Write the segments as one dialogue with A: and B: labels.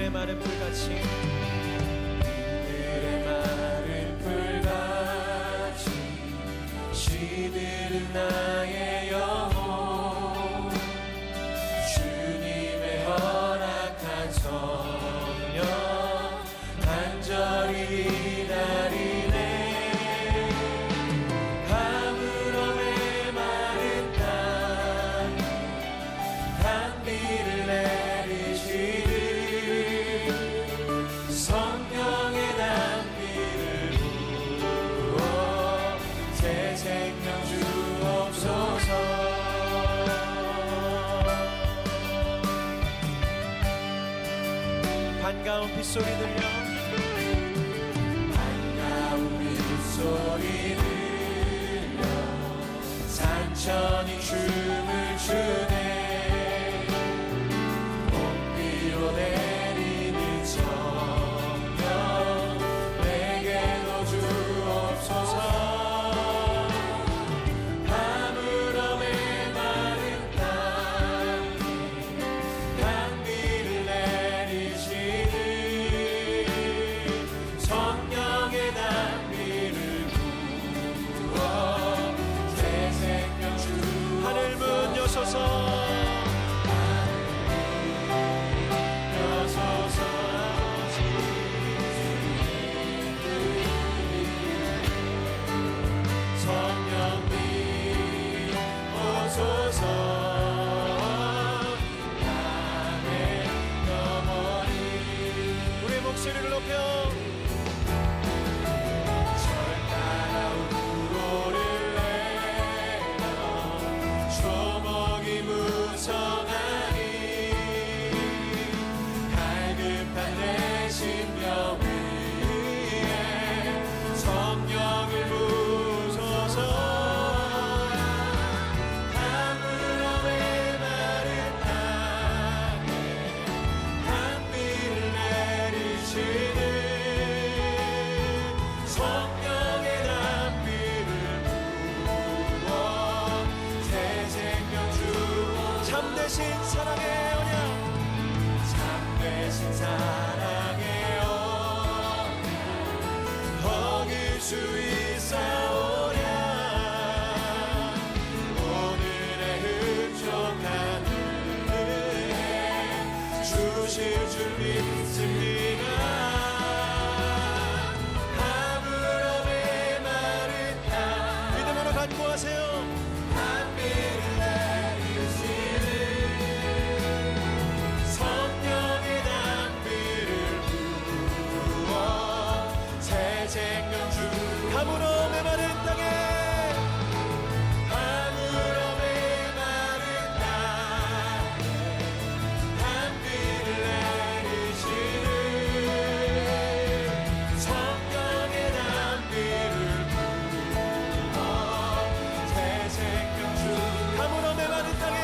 A: 들의 마른 풀같이
B: 들의 마른 풀같이 시들은 나의 영혼 주님의 허락한 성령 간절히 기다리네. 가물음에 마른 땅 단비를 내리시는 성령의 단비를 부어 새 생명 주옵소서.
A: 반가운 빗소리 들려
B: 반가운 빗소리 들려 산천이 춤을 추네. 봄비로 내리는 성령 내게도 주옵소서. 가물음에 마른 땅 단비를 내리시는 성령의 단비를 부어 새 생명 주
A: 하늘 문 여소서
B: 여소서. 성령님 오소서. 나의 영혼이
A: 우리 목소리를 높여
B: 절 따라 우로를 내려 초목이 무성하니 갈급한 내 심령 위에 성령을 부소서. 가물음에 마른 땅에 단비를 내리시는 성령의 단비를 부어 새 생명 주옵소서.
A: 참되신 사랑의 언약
B: 참되신 사랑의 언약 어길 수 있사오랴. 오늘의 흡족한 은혜 주실 줄 믿습니다. 가물음에 마른 땅
A: 믿음으로 간구하세요.
B: 단비를 내리시는 성령의 단비를 부어 새 생명 주
A: 가물음에 마른 땅에
B: 가물음에 마른 땅에 단비를 내리시는 성령의 단비를 부어 새 생명 주
A: 가물음에 마른 땅에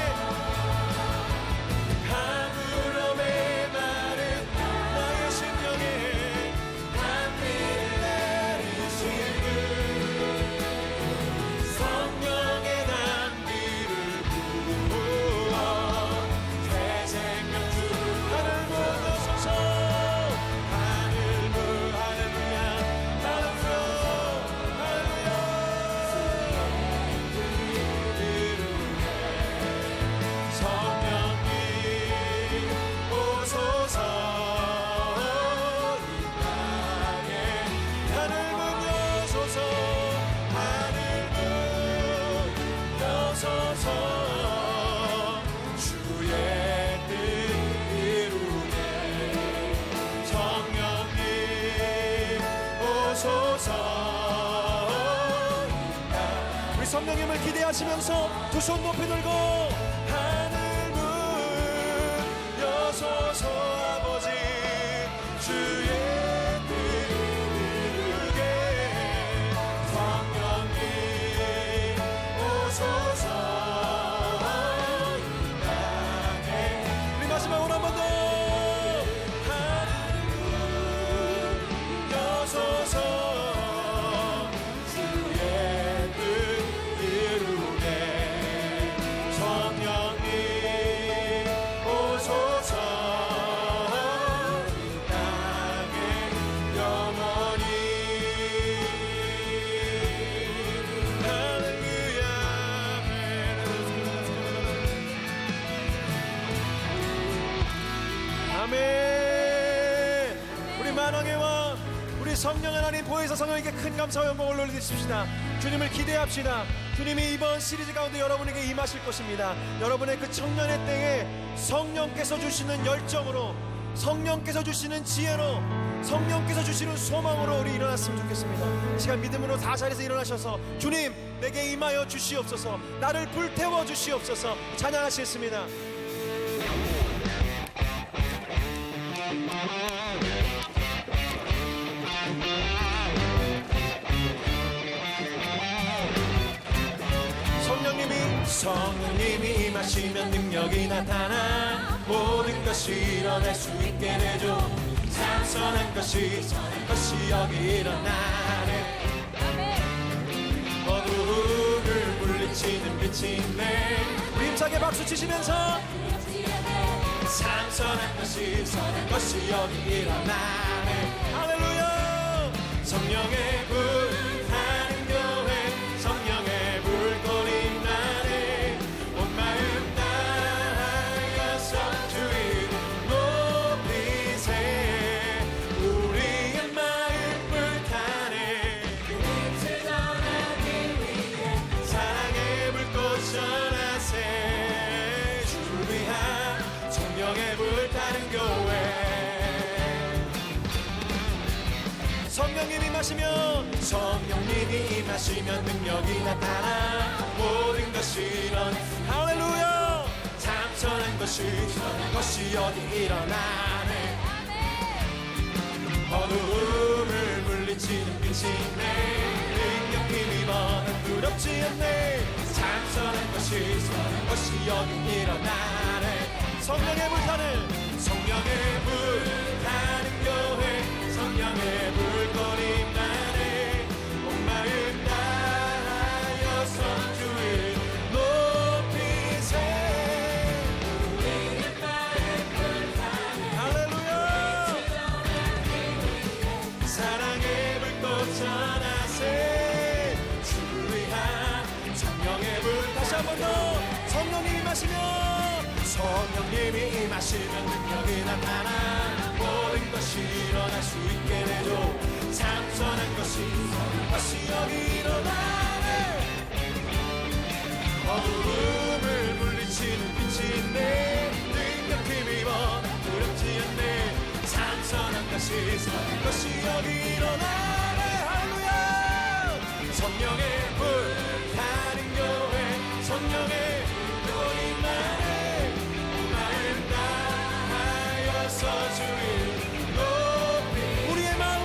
B: 가물음에 마른
A: 나의 심령에
B: 단비를 내리시는 성령의 단비를 부어 새 생명 주
A: 하늘 문 여소서
B: 하늘 문 할렐루야 할렐루야 할렐루야 성령님 오소서. 이 땅에
A: 하늘 문 여소서
B: 하늘 문 여소서. 주의 뜻 이루네. 성령님 오소서.
A: 우리 성령님을 기대하시면서 두 손 높이 들고
B: 하늘 문 여소서. 아버지 주의 뜻 이루게. 성령님 오소서. 이 땅에
A: 우리 마지막으로 한 번 더
B: 하늘 문 여소서. 주의 뜻 이루게. 성령
A: 만왕의 왕 우리 성령 하나님 보혜사 성령에게 큰 감사와 영광을 올려드립시다. 주님을 기대합시다. 주님이 이번 시리즈 가운데 여러분에게 임하실 것입니다. 여러분의 그 청년의 때에 성령께서 주시는 열정으로, 성령께서 주시는 지혜로, 성령께서 주시는 소망으로 우리 일어났으면 좋겠습니다. 이 시간 믿음으로 다 자리에서 일어나셔서 주님 내게 임하여 주시옵소서, 나를 불태워 주시옵소서 찬양하시겠습니다. 성령님이 임하시면 능력이 나타나 모든 것이 일어날 수 있게 되죠. 참 선한 것이 여기 일어나네. 어두움을 물리치는 빛이 있네. 우리 힘차게 박수 치시면서 참 선한 것이 여기 일어나네. 할렐루야. 성령의 불 타는 교회, 성령의 불꽃이 나네. 온 마음 다하여서 주의 높이세. 우리의 마음 불타네. 빛을 전하기 위해 사랑의 불꽃 전하세. 주를 위한 성령의 불타는 교회. 성령님이 임하시면 능력이 나타나 모든 것이 일어나. 할렐루야. 참 선한 것이 여기 일어나네. 어두움을 물리치는 빛이 있네. 능력 힘이 번은 두렵지 않네. 참 선한 것이 여기 일어나네. 성령의 불타는, 성령의 불타는 교회, 성령의 불꽃이 나네. 온 마음 다하여서 주를 높이세. 우리의 마음 불타네. 할렐루야. 사랑의 불꽃 전하세. 주를 위한 성령의 불. 다시 한 번 더. 성령님이 임하시면 능력이 나타나 모든 것이 일어날 수 있게 되죠. 참 선한 것이 여기 일어나네. 어두움을 물리치는 빛이 있네. 능력 힘입어 두렵지 않네. 참 선한 것이 여기 일어나네. 할렐루야. 성령의 불 타는 교회, 성령의 불이 나네. 온 마음 다하여서 주를 높이. 우리의 마음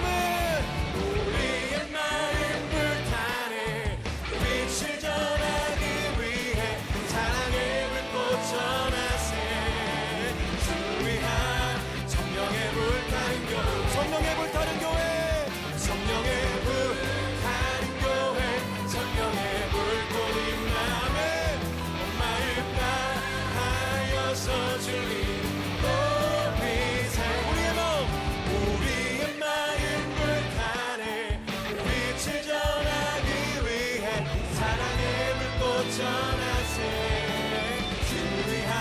A: 불타네. 빛을 전하기 위해 사랑의 불꽃 전하세. 주를 위한 성령의 불타는 교회, 성령의 불타는 교회, 성령의 불타는 교회, 성령의 불꽃이 나네. 온 마음 다하여서 주를 높이세. 우리의 마음 불타네. 빛을 전하기 위해 사랑의 불꽃 전하세. 주를 위한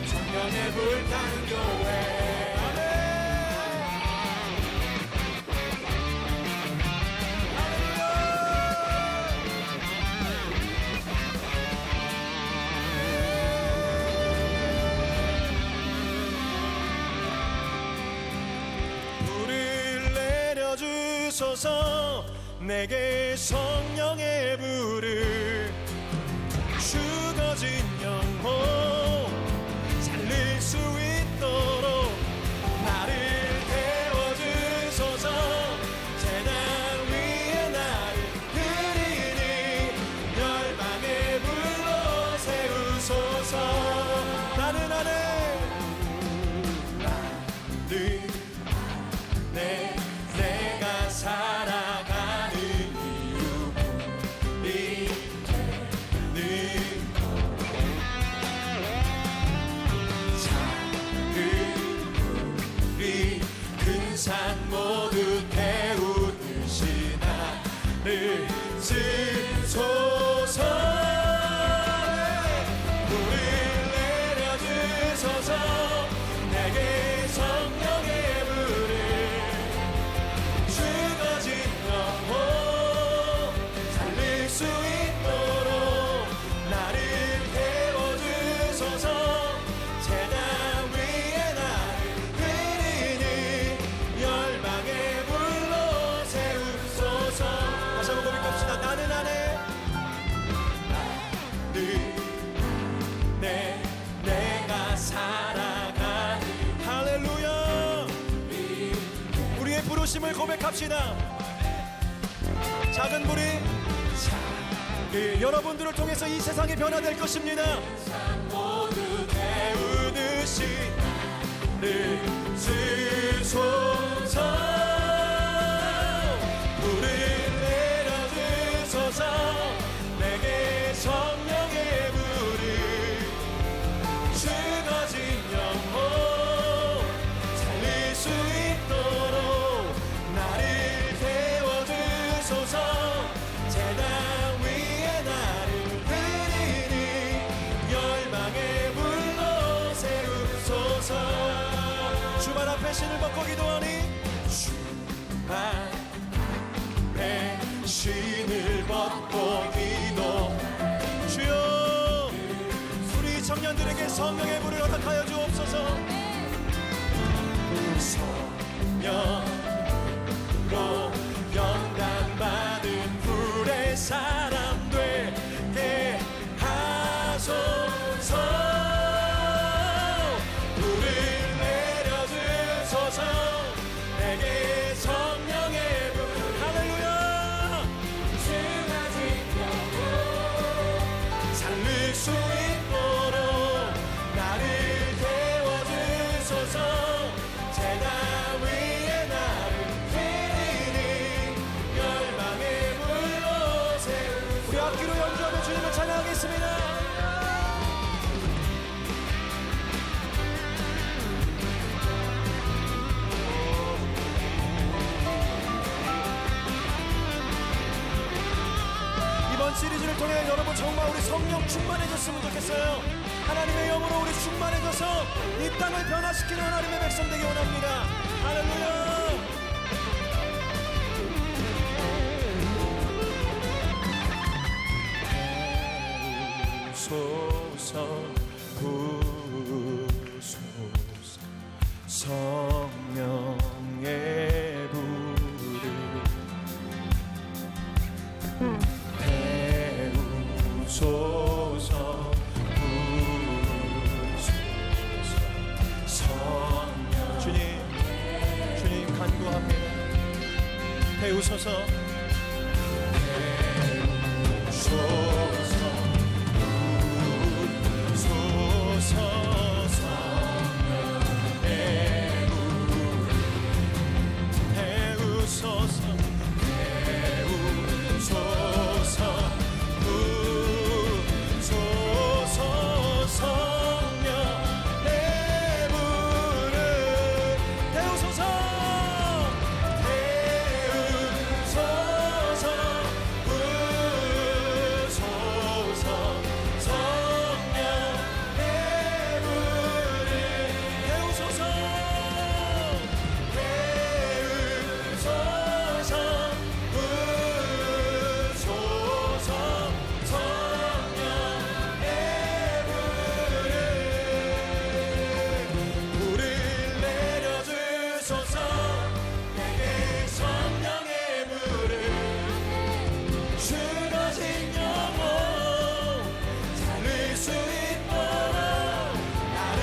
A: 성령의 불타는 교회. 불을 내려주소서. 내게 성령의 불을. 죽어진 영혼 살릴 수 있도록 나를 태워주소서. 제단 위에 나를 드리니 열방의 불로 세우소서. 나는 내가 살아가는 이유 부르심을 고백합시다. 작은 불이 여러분들을 통해서 이 세상이 변화될 것입니다.
B: 모두 태우듯이 나를 주소서. 불을 내려주소서. 내게 성령의 불을 죽어진 영혼 살릴 수 있도록 나를 태워주소서. 재단 위에 나를 드리니 열망의 불로 세우소서.
A: 주말 앞에 신을 벗고 기도하니
B: 주말 앞에 신을 벗고 기도.
A: 주여 우리 청년들에게 성령의 불을 허락하여 주옵소서.
B: 성령으로 연단받은 불의 사람 되게 하소서. 불을 내려주소서. 내게 성령의 불.
A: 할렐루야.
B: 주가진 영혼 살릴 수 있도록 나를 태워주소서. 재단 위에 나를 드리니 열망의 불로 세우소서.
A: 우리 악기로 연주하며 주님을 찬양하겠습니다. 이번 시리즈를 통해 여러분 정말 우리 성령 충만해졌으면 좋겠어요. 하나님의 영으로 우리 충만해져서 이 땅을 변화시키는 하나님의 백성 되기 원합니다. 할렐루야.
B: 부소서 부소서 성령의 불을 태우소서. 부소서 성령.
A: 주님 간구합니다. 배우소서.
B: 태우소서. 부소서 성령의 불
A: 배우소서.
B: 태우소서. 부소서 성령의 불을
A: 배우소서.
B: 태우소서. 부소서 성령의 불을
A: 배우소서.
B: 태우소서. 부소서 성령의 불을 내려주소서. 내게 성령의 불을 죽어진 영혼 살릴 수 있도록 나를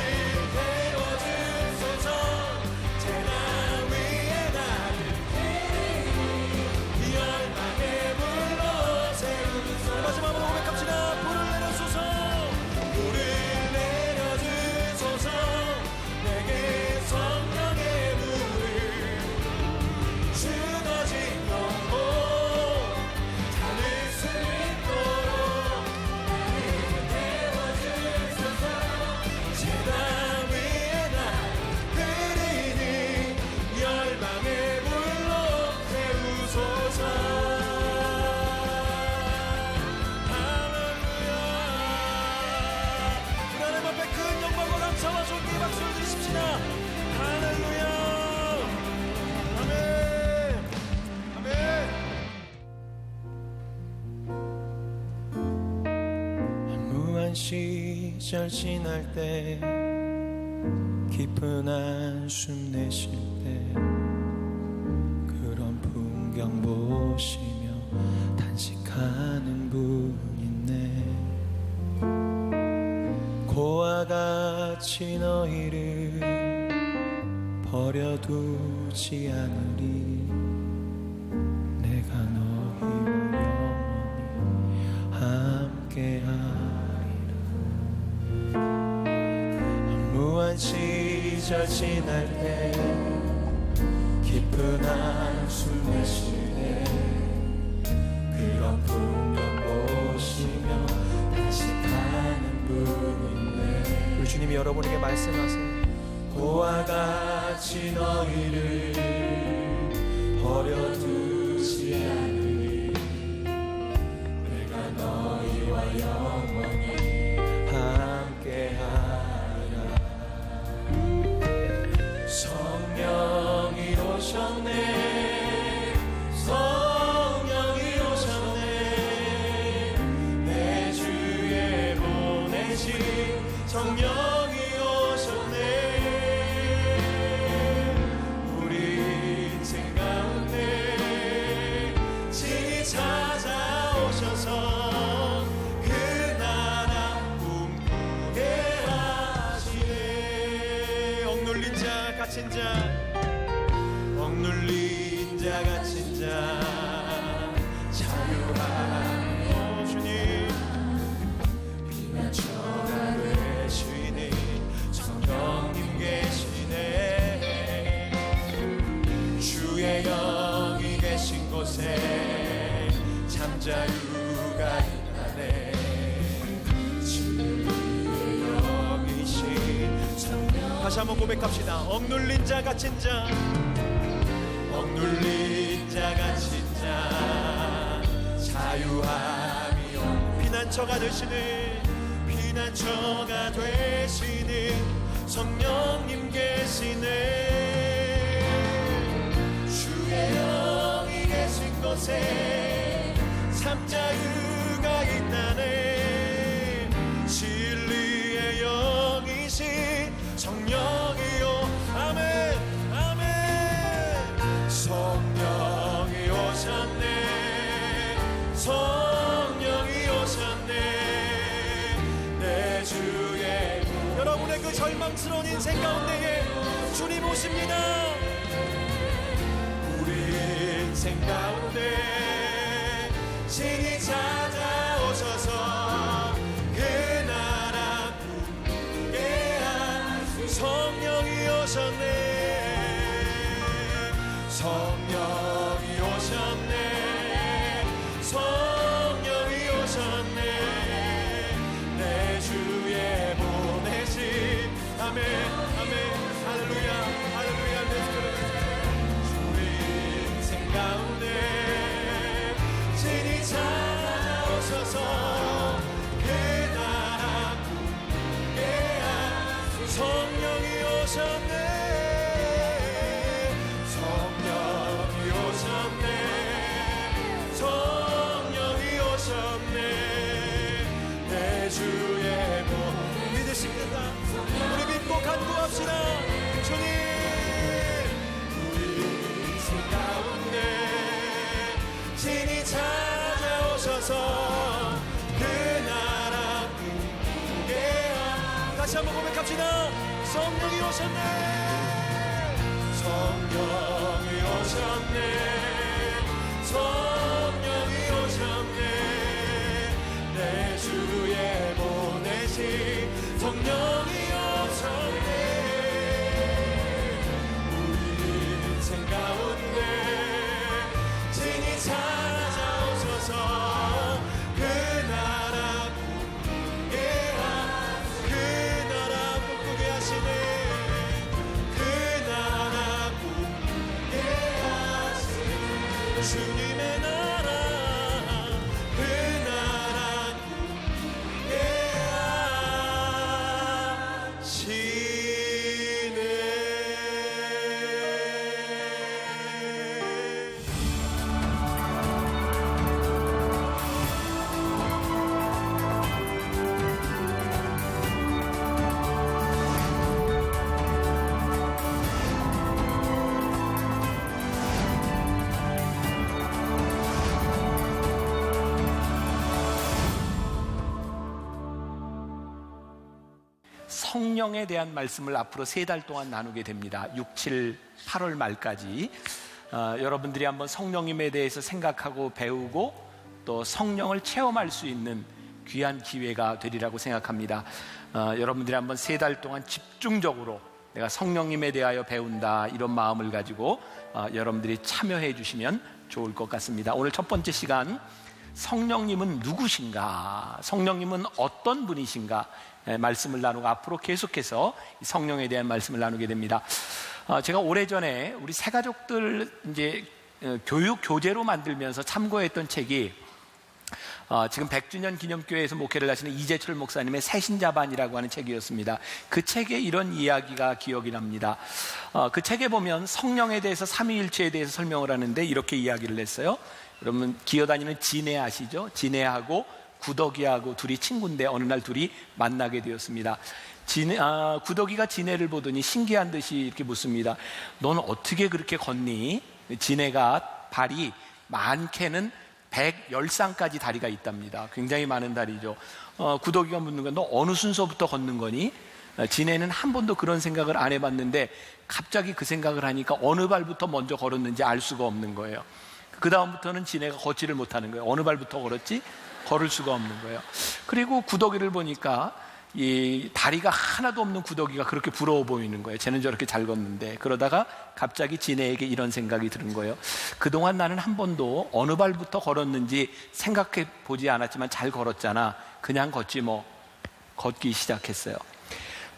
B: 태워주소서. 재단 위에 나를 드리니 열망의 불로 세우소서.
A: 마지막으로 고백합시다. 불을 내려소서.
B: 불을 내려주소서. 내게 성령의 불을 죽어진 영혼 살릴 수 있도록 나를 태워주소서. 재단 위에 나를 드리니 열망의 불로 세우소서.
A: 할렐루야. 하나님 앞에 큰 영광과 감사와 존귀의 박수를 드리십시다. 할렐루야. 아멘. 아멘.
B: 무한 시절 지날 때 깊은 한숨 내쉴 때 그런 풍경 보시며 단식하는 분 있네. 고와 같이 너희를 버려두지 않으리. 내가 너희와 영원히 함께하리라. 무한 시절 지날 때 깊은 한숨 내쉴 때 그런 풍경 보시며 탄식하는 분인데
A: 우리 주님이 여러분에게 말씀하세요.
B: 고와 같이 너희를 버려두지 않으리. 내가 너희와 영원히 함께하리라. 성령이 오셨네. 성령이 오셨네. 내 주에 보내신 성령이 오셨네. 우리 인생 가운데 친히 찾아오셔서 그 나라 꿈꾸게 하시네. 억눌린 자 갇힌 자, 억눌린 자 갇힌 자 자유하오. 주님 피난처가 되시니 성령님 계시네. 주의 영이 계신 곳에 참 자유가 있다네. 진리의 영이신 성령. 다시 한번 고백합시다. 억눌린 자 갇힌 자, 억눌린 자 갇힌 자 자유함이요. 피난처가 되시는, 피난처가 되시는 성령님 계시네. 주의 영이 계신 곳에 참 자유가 있다네. 진리의 영이신 성령이요. 아멘 아멘. 성령이 오셨네. 성령이 오셨네. 내 주의 여러분의 그 절망스러운 인생 가운데에 주님 오십니다. 우리 인생 가운데 친히 찾아오셔서 그 나라 꿈꾸게 하신 성령이 오셨네. 성령이 오셨네. 성령이 오셨네. 내 주에 보내신 아멘 아멘 할렐루야 할렐루야. 우리 인생 가운데 친히 찾아오셔서 그 나라 꿈꾸게 하신 성령이 오셨네. 성령이 오셨네. 성령이 오셨네. 내 주의 복 믿으십니까? 우리 믿고 간구합시다. 주님 우리 인생 가운데 친히 찾아오셔서 그 나라 꿈꾸게 하시네. 다시 한번 고백합시다. 성령이 오셨네. 성령이 오셨네. 성령이 오셨네. 내 주에 보내신 성령이 오셨네. 우리 인생 가운데 친히 찾아오셔서 그 나라 꿈꾸게 그 나라 꿈꾸게 하시네. 그 나라 꿈꾸게 하시네. 주님의 나라 그 나라 꿈꾸게 하시네.
C: 성령에 대한 말씀을 앞으로 3달 동안 나누게 됩니다. 6, 7, 8월 말까지 여러분들이 한번 성령님에 대해서 생각하고 배우고 또 성령을 체험할 수 있는 귀한 기회가 되리라고 생각합니다. 여러분들이 한번 3달 동안 집중적으로 내가 성령님에 대하여 배운다 이런 마음을 가지고 여러분들이 참여해 주시면 좋을 것 같습니다. 오늘 첫 번째 시간, 성령님은 누구신가, 성령님은 어떤 분이신가 말씀을 나누고 앞으로 계속해서 성령에 대한 말씀을 나누게 됩니다. 제가 오래전에 우리 새가족들 이제 교육 교재로 만들면서 참고했던 책이 지금 100주년 기념교회에서 목회를 하시는 이재철 목사님의 새신자반이라고 하는 책이었습니다. 그 책에 이런 이야기가 기억이 납니다. 그 책에 보면 성령에 대해서, 삼위일체에 대해서 설명을 하는데 이렇게 이야기를 했어요. 여러분 기어다니는 진해 아시죠? 진해하고 구더기하고 둘이 친구인데 어느 날 둘이 만나게 되었습니다. 구더기가 진해를 보더니 신기한 듯이 이렇게 묻습니다. 넌 어떻게 그렇게 걷니? 진해가 발이 많게는 110쌍까지 다리가 있답니다. 굉장히 많은 다리죠. 구더기가 묻는 건 너 어느 순서부터 걷는 거니? 진해는 한 번도 그런 생각을 안 해봤는데 갑자기 그 생각을 하니까 어느 발부터 먼저 걸었는지 알 수가 없는 거예요. 그 다음부터는 진해가 걷지를 못하는 거예요. 어느 발부터 걸었지? 걸을 수가 없는 거예요. 그리고 구더기를 보니까 이 다리가 하나도 없는 구더기가 그렇게 부러워 보이는 거예요. 쟤는 저렇게 잘 걷는데. 그러다가 갑자기 진해에게 이런 생각이 드는 거예요. 그동안 나는 한 번도 어느 발부터 걸었는지 생각해 보지 않았지만 잘 걸었잖아. 그냥 걷지 뭐. 걷기 시작했어요.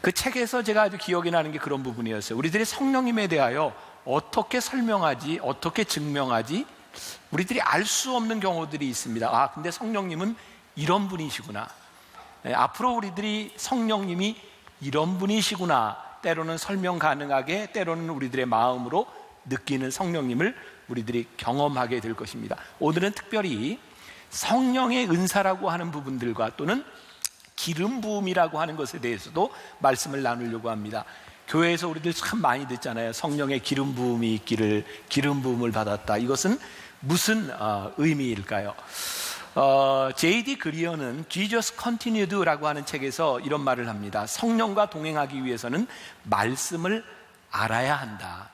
C: 그 책에서 제가 아주 기억이 나는 게 그런 부분이었어요. 우리들이 성령님에 대하여 어떻게 설명하지, 어떻게 증명하지, 우리들이 알 수 없는 경우들이 있습니다. 근데 성령님은 이런 분이시구나. 앞으로 우리들이 성령님이 이런 분이시구나, 때로는 설명 가능하게, 때로는 우리들의 마음으로 느끼는 성령님을 우리들이 경험하게 될 것입니다. 오늘은 특별히 성령의 은사라고 하는 부분들과 또는 기름 부음이라고 하는 것에 대해서도 말씀을 나누려고 합니다. 교회에서 우리들 참 많이 듣잖아요. 성령의 기름 부음이 있기를, 기름 부음을 받았다. 이것은 무슨 의미일까요? J.D. 그리어는 Jesus Continued라고 하는 책에서 이런 말을 합니다. 성령과 동행하기 위해서는 말씀을 알아야 한다.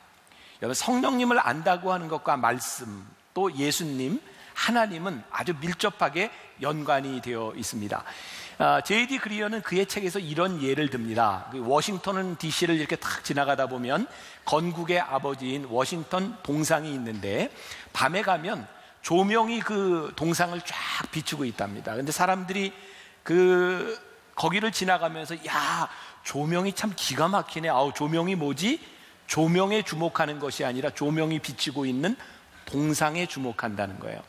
C: 여러분, 성령님을 안다고 하는 것과 말씀, 또 예수님, 하나님은 아주 밀접하게 연관이 되어 있습니다. J.D. 그리어는 그의 책에서 이런 예를 듭니다. 워싱턴 DC를 이렇게 탁 지나가다 보면 건국의 아버지인 워싱턴 동상이 있는데 밤에 가면 조명이 그 동상을 쫙 비추고 있답니다. 근데 사람들이 거기를 지나가면서 야, 조명이 참 기가 막히네. 조명이 뭐지? 조명에 주목하는 것이 아니라 조명이 비치고 있는 동상에 주목한다는 거예요.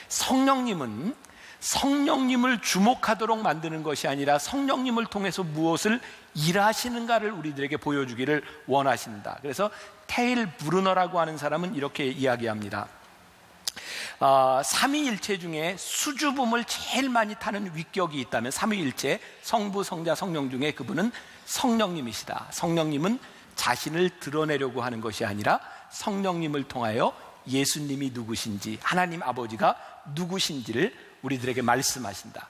C: 성령님은 성령님을 주목하도록 만드는 것이 아니라 성령님을 통해서 무엇을 일하시는가를 우리들에게 보여주기를 원하신다. 그래서 테일 브루너라고 하는 사람은 이렇게 이야기합니다. 삼위일체 중에 수줍음을 제일 많이 타는 위격이 있다면 삼위일체, 성부, 성자, 성령 중에 그분은 성령님이시다. 성령님은 자신을 드러내려고 하는 것이 아니라 성령님을 통하여 예수님이 누구신지, 하나님 아버지가 누구신지를 우리들에게 말씀하신다.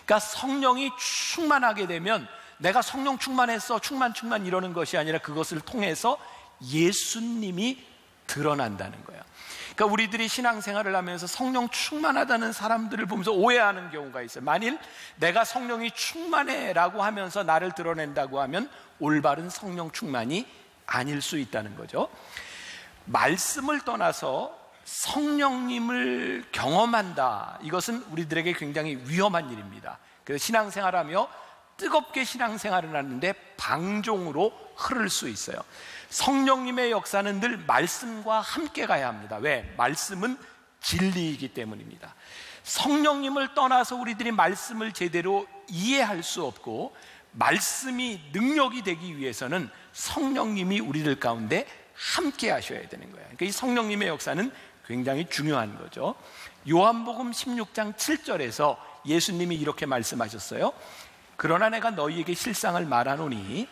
C: 그러니까 성령이 충만하게 되면 내가 성령 충만했어, 충만 이러는 것이 아니라 그것을 통해서 예수님이 드러난다는 거예요. 그러니까 우리들이 신앙생활을 하면서 성령 충만하다는 사람들을 보면서 오해하는 경우가 있어요. 만일 내가 성령이 충만해 라고 하면서 나를 드러낸다고 하면 올바른 성령 충만이 아닐 수 있다는 거죠. 말씀을 떠나서 성령님을 경험한다, 이것은 우리들에게 굉장히 위험한 일입니다. 그래서 신앙생활하며 뜨겁게 신앙생활을 하는데 방종으로 흐를 수 있어요. 성령님의 역사는 늘 말씀과 함께 가야 합니다. 왜? 말씀은 진리이기 때문입니다. 성령님을 떠나서 우리들이 말씀을 제대로 이해할 수 없고, 말씀이 능력이 되기 위해서는 성령님이 우리들 가운데 함께 하셔야 되는 거예요. 그러니까 이 성령님의 역사는 굉장히 중요한 거죠. 요한복음 16장 7절에서 예수님이 이렇게 말씀하셨어요. 그러나 내가 너희에게 실상을 말하노니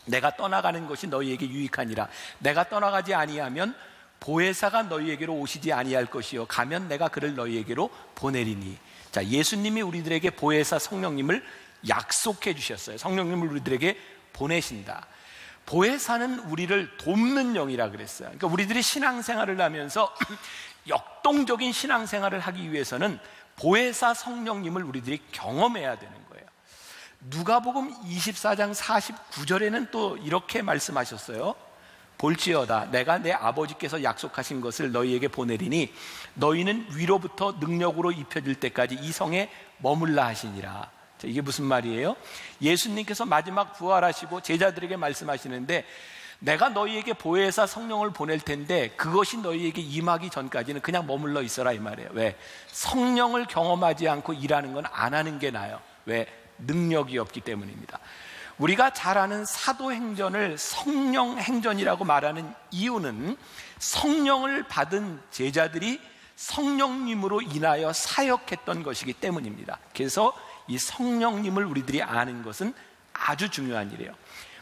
C: 내가 떠나가는 것이 너희에게 유익하니라. 내가 떠나가지 아니하면 보혜사가 너희에게로 오시지 아니할 것이요 가면 내가 그를 너희에게로 보내리니. 예수님이 우리들에게 보혜사 성령님을 약속해 주셨어요. 성령님을 우리들에게 보내신다. 보혜사는 우리를 돕는 영이라 그랬어요. 그러니까 우리들이 신앙생활을 하면서 역동적인 신앙생활을 하기 위해서는 보혜사 성령님을 우리들이 경험해야 되는 거예요. 누가복음 24장 49절에는 또 이렇게 말씀하셨어요. 볼지어다 내가 내 아버지께서 약속하신 것을 너희에게 보내리니 너희는 위로부터 능력으로 입혀질 때까지 이 성에 머물라 하시니라. 자, 이게 무슨 말이에요? 예수님께서 마지막 부활하시고 제자들에게 말씀하시는데 내가 너희에게 보혜사 성령을 보낼 텐데 그것이 너희에게 임하기 전까지는 그냥 머물러 있어라 이 말이에요. 왜? 성령을 경험하지 않고 일하는 건 안 하는 게 나아요. 왜? 능력이 없기 때문입니다. 우리가 잘 아는 사도행전을 성령행전이라고 말하는 이유는 성령을 받은 제자들이 성령님으로 인하여 사역했던 것이기 때문입니다. 그래서 이 성령님을 우리들이 아는 것은 아주 중요한 일이에요.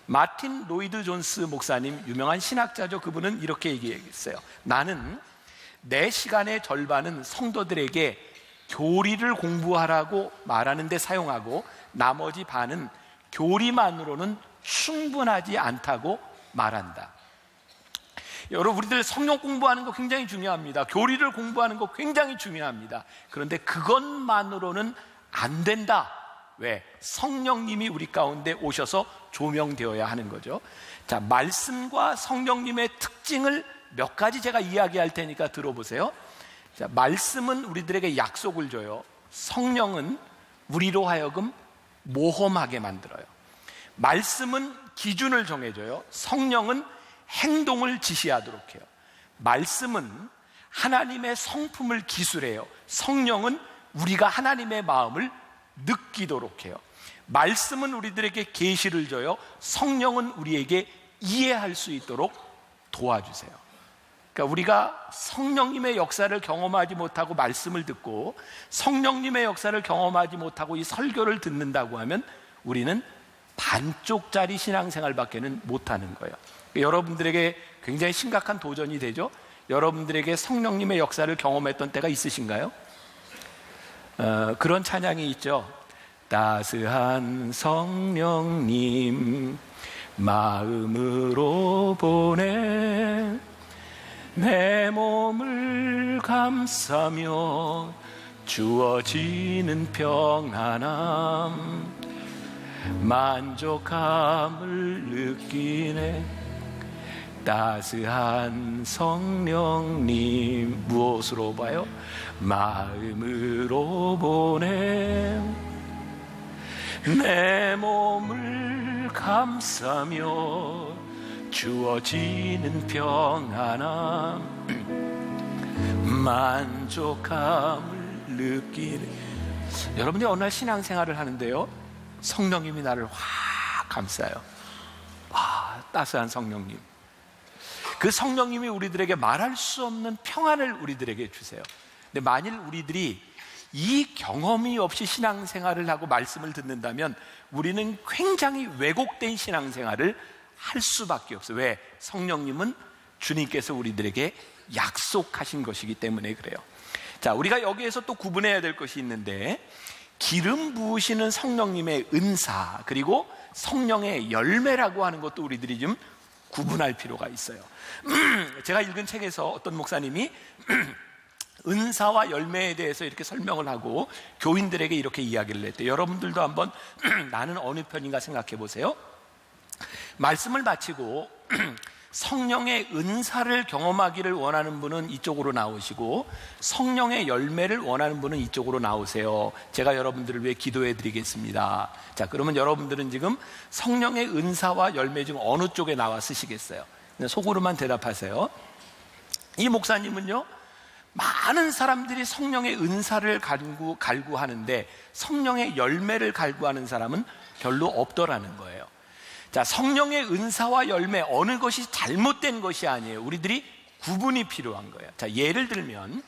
C: 마틴 로이드 존스 목사님, 유명한 신학자죠. 그분은 이렇게 얘기했어요. 나는 내 시간의 절반은 성도들에게 교리를 공부하라고 말하는 데 사용하고 나머지 반은 교리만으로는 충분하지 않다고 말한다. 여러분, 우리들 성령 공부하는 거 굉장히 중요합니다. 교리를 공부하는 거 굉장히 중요합니다. 그런데 그것만으로는 안 된다. 왜? 성령님이 우리 가운데 오셔서 조명되어야 하는 거죠. 자, 말씀과 성령님의 특징을 몇 가지 제가 이야기할 테니까 들어보세요. 자, 말씀은 우리들에게 약속을 줘요. 성령은 우리로 하여금 모험하게 만들어요. 말씀은 기준을 정해줘요. 성령은 행동을 지시하도록 해요. 말씀은 하나님의 성품을 기술해요. 성령은 우리가 하나님의 마음을 느끼도록 해요. 말씀은 우리들에게 계시를 줘요. 성령은 우리에게 이해할 수 있도록 도와주세요. 그러니까 우리가 성령님의 역사를 경험하지 못하고 말씀을 듣고 성령님의 역사를 경험하지 못하고 이 설교를 듣는다고 하면 우리는 반쪽짜리 신앙생활밖에는 못하는 거예요. 그러니까 여러분들에게 굉장히 심각한 도전이 되죠. 여러분들에게 성령님의 역사를 경험했던 때가 있으신가요? 그런 찬양이 있죠. 따스한 성령님 마음으로 보내 내 몸을 감싸며 주어지는 평안함 만족함을 느끼네. 따스한 성령님 무엇으로 봐요? 마음으로 보내 내 몸을 감싸며 주어지는 평안함 만족함을 느끼네. 여러분이 어느 날 신앙생활을 하는데요, 성령님이 나를 확 감싸요. 와, 따스한 성령님. 그 성령님이 우리들에게 말할 수 없는 평안을 우리들에게 주세요. 근데 만일 우리들이 이 경험이 없이 신앙생활을 하고 말씀을 듣는다면 우리는 굉장히 왜곡된 신앙생활을 할 수밖에 없어요. 왜? 성령님은 주님께서 우리들에게 약속하신 것이기 때문에 그래요. 자, 우리가 여기에서 또 구분해야 될 것이 있는데, 기름 부으시는 성령님의 은사 그리고 성령의 열매라고 하는 것도 우리들이 좀 구분할 필요가 있어요. 제가 읽은 책에서 어떤 목사님이 은사와 열매에 대해서 이렇게 설명을 하고 교인들에게 이렇게 이야기를 했대요. 여러분들도 한번 나는 어느 편인가 생각해 보세요. 말씀을 마치고 성령의 은사를 경험하기를 원하는 분은 이쪽으로 나오시고 성령의 열매를 원하는 분은 이쪽으로 나오세요. 제가 여러분들을 위해 기도해 드리겠습니다. 자, 그러면 여러분들은 지금 성령의 은사와 열매 중 어느 쪽에 나와 쓰시겠어요? 속으로만 대답하세요. 이 목사님은요, 많은 사람들이 성령의 은사를 갈구하는데 성령의 열매를 갈구하는 사람은 별로 없더라는 거예요. 자, 성령의 은사와 열매 어느 것이 잘못된 것이 아니에요. 우리들이 구분이 필요한 거예요. 자, 예를 들면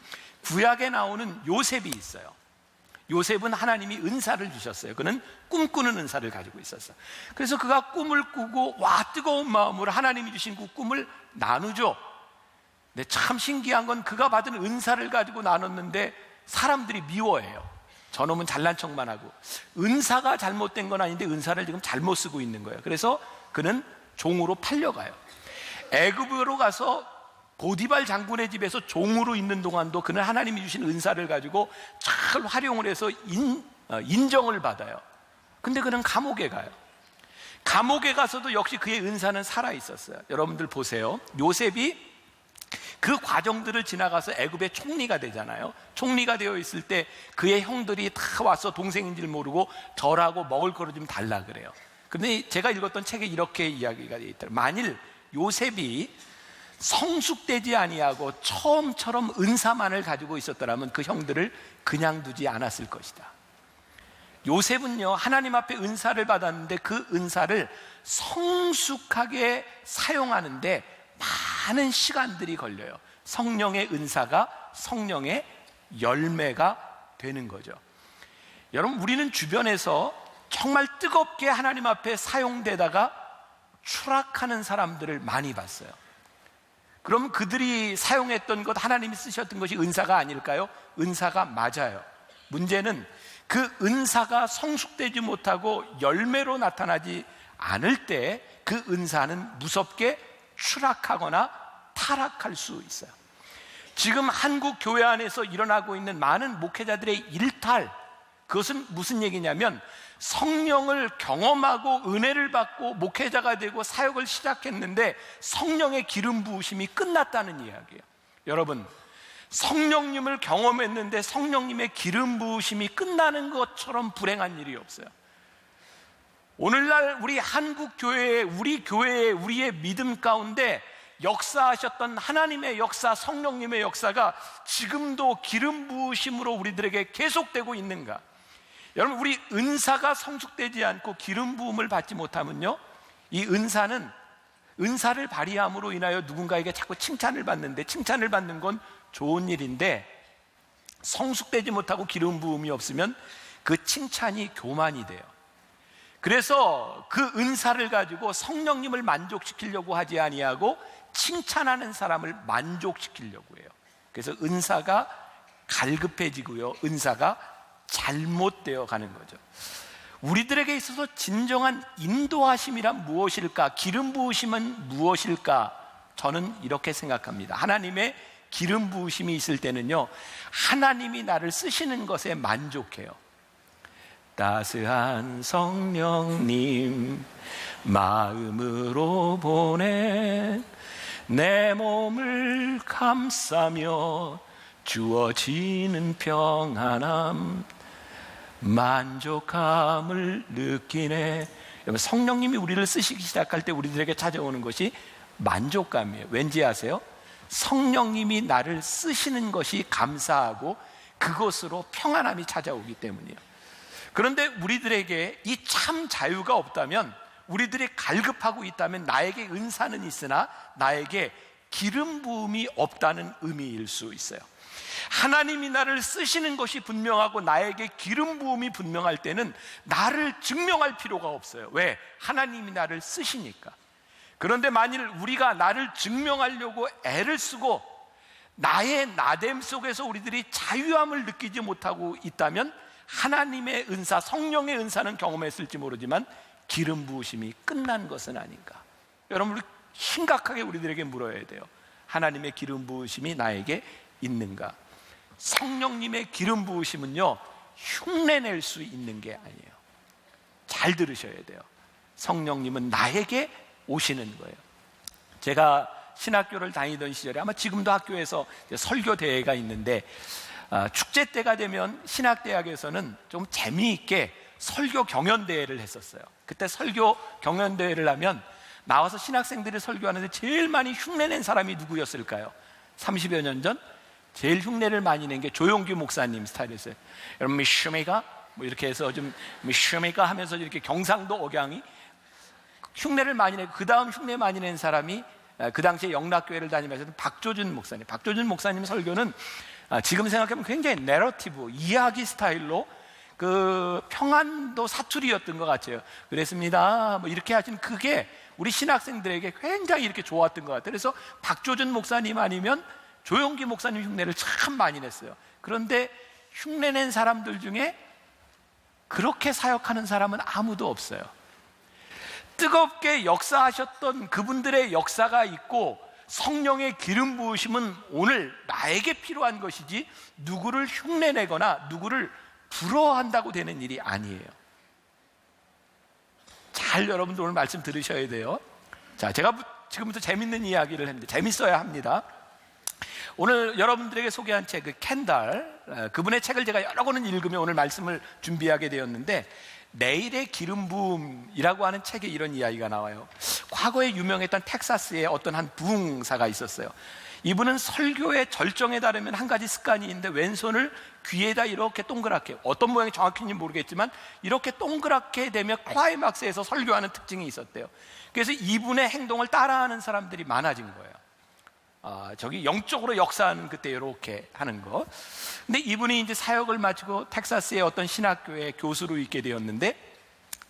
C: 구약에 나오는 요셉이 있어요. 요셉은 하나님이 은사를 주셨어요. 그는 꿈꾸는 은사를 가지고 있었어요. 그래서 그가 꿈을 꾸고 뜨거운 마음으로 하나님이 주신 그 꿈을 나누죠. 근데 참 신기한 건 그가 받은 은사를 가지고 나눴는데 사람들이 미워해요. 저놈은 잘난 척만 하고. 은사가 잘못된 건 아닌데 은사를 지금 잘못 쓰고 있는 거예요. 그래서 그는 종으로 팔려가요. 애굽으로 가서 보디발 장군의 집에서 종으로 있는 동안도 그는 하나님이 주신 은사를 가지고 잘 활용을 해서 인정을 받아요. 근데 그는 감옥에 가요. 감옥에 가서도 역시 그의 은사는 살아 있었어요. 여러분들 보세요. 요셉이 그 과정들을 지나가서 애굽의 총리가 되잖아요. 총리가 되어 있을 때 그의 형들이 다 와서 동생인지를 모르고 절하고 먹을 거를 좀 달라 그래요. 근데 제가 읽었던 책에 이렇게 이야기가 되어 있더라고요. 만일 요셉이 성숙되지 아니하고 처음처럼 은사만을 가지고 있었더라면 그 형들을 그냥 두지 않았을 것이다. 요셉은요, 하나님 앞에 은사를 받았는데 그 은사를 성숙하게 사용하는데 많은 시간들이 걸려요. 성령의 은사가 성령의 열매가 되는 거죠. 여러분, 우리는 주변에서 정말 뜨겁게 하나님 앞에 사용되다가 추락하는 사람들을 많이 봤어요. 그럼 그들이 사용했던 것, 하나님이 쓰셨던 것이 은사가 아닐까요? 은사가 맞아요. 문제는 그 은사가 성숙되지 못하고 열매로 나타나지 않을 때 그 은사는 무섭게 추락하거나 타락할 수 있어요. 지금 한국 교회 안에서 일어나고 있는 많은 목회자들의 일탈, 그것은 무슨 얘기냐면 성령을 경험하고 은혜를 받고 목회자가 되고 사역을 시작했는데 성령의 기름 부으심이 끝났다는 이야기예요. 여러분, 성령님을 경험했는데 성령님의 기름 부으심이 끝나는 것처럼 불행한 일이 없어요. 오늘날 우리 한국 교회에, 우리 교회에, 우리의 믿음 가운데 역사하셨던 하나님의 역사, 성령님의 역사가 지금도 기름 부으심으로 우리들에게 계속되고 있는가? 여러분, 우리 은사가 성숙되지 않고 기름 부음을 받지 못하면요, 이 은사를 발휘함으로 인하여 누군가에게 자꾸 칭찬을 받는데, 칭찬을 받는 건 좋은 일인데 성숙되지 못하고 기름 부음이 없으면 그 칭찬이 교만이 돼요. 그래서 그 은사를 가지고 성령님을 만족시키려고 하지 아니하고 칭찬하는 사람을 만족시키려고 해요. 그래서 은사가 갈급해지고요, 은사가 잘못되어 가는 거죠. 우리들에게 있어서 진정한 인도하심이란 무엇일까? 기름 부으심은 무엇일까? 저는 이렇게 생각합니다. 하나님의 기름 부으심이 있을 때는요, 하나님이 나를 쓰시는 것에 만족해요. 따스한 성령님 마음으로 보내 내 몸을 감싸며 주어지는 평안함 만족함을 느끼네. 여러분, 성령님이 우리를 쓰시기 시작할 때 우리들에게 찾아오는 것이 만족감이에요. 왠지 아세요? 성령님이 나를 쓰시는 것이 감사하고 그것으로 평안함이 찾아오기 때문이에요. 그런데 우리들에게 이 참 자유가 없다면, 우리들이 갈급하고 있다면 나에게 은사는 있으나 나에게 기름 부음이 없다는 의미일 수 있어요. 하나님이 나를 쓰시는 것이 분명하고 나에게 기름 부음이 분명할 때는 나를 증명할 필요가 없어요. 왜? 하나님이 나를 쓰시니까. 그런데 만일 우리가 나를 증명하려고 애를 쓰고 나의 나됨 속에서 우리들이 자유함을 느끼지 못하고 있다면 하나님의 은사, 성령의 은사는 경험했을지 모르지만 기름 부으심이 끝난 것은 아닌가? 여러분, 우리 심각하게 우리들에게 물어야 돼요. 하나님의 기름 부으심이 나에게 있는가? 성령님의 기름 부으심은요, 흉내낼 수 있는 게 아니에요. 잘 들으셔야 돼요. 성령님은 나에게 오시는 거예요. 제가 신학교를 다니던 시절에, 아마 지금도 학교에서 설교 대회가 있는데 축제 때가 되면 신학대학에서는 좀 재미있게 설교 경연대회를 했었어요. 그때 설교 경연대회를 하면 나와서 신학생들이 설교하는데 제일 많이 흉내낸 사람이 누구였을까요? 30여 년 전 제일 흉내를 많이 낸 게 조용규 목사님 스타일이었어요. 여러분, 미슈미가 뭐 이렇게 해서 좀 미슈미가 하면서 이렇게 경상도 억양이 흉내를 많이 내고, 그 다음 흉내 많이 낸 사람이 그 당시에 영락교회를 다니면서 박조준 목사님. 박조준 목사님 설교는 지금 생각하면 굉장히 내러티브, 이야기 스타일로 그 평안도 사투리였던 것 같아요. 그랬습니다, 뭐 이렇게 하신, 그게 우리 신학생들에게 굉장히 이렇게 좋았던 것 같아요. 그래서 박조준 목사님 아니면 조용기 목사님 흉내를 참 많이 냈어요. 그런데 흉내낸 사람들 중에 그렇게 사역하는 사람은 아무도 없어요. 뜨겁게 역사하셨던 그분들의 역사가 있고 성령의 기름 부으심은 오늘 나에게 필요한 것이지 누구를 흉내내거나 누구를 부러워한다고 되는 일이 아니에요. 잘 여러분들 오늘 말씀 들으셔야 돼요. 자, 제가 지금부터 재밌는 이야기를 했는데 재밌어야 합니다. 오늘 여러분들에게 소개한 책, 그 켄달, 그분의 책을 제가 여러 권을 읽으며 오늘 말씀을 준비하게 되었는데, 내일의 기름 부음이라고 하는 책에 이런 이야기가 나와요. 과거에 유명했던 텍사스에 어떤 한 부흥사가 있었어요. 이분은 설교의 절정에 따르면 한 가지 습관이 있는데, 왼손을 귀에다 이렇게 동그랗게, 어떤 모양이 정확히는 모르겠지만 이렇게 동그랗게 되면 클라이막스에서 설교하는 특징이 있었대요. 그래서 이분의 행동을 따라하는 사람들이 많아진 거예요. 저기 영적으로 역사하는 그때 이렇게 하는 거. 근데 이분이 이제 사역을 마치고 텍사스의 어떤 신학교의 교수로 있게 되었는데,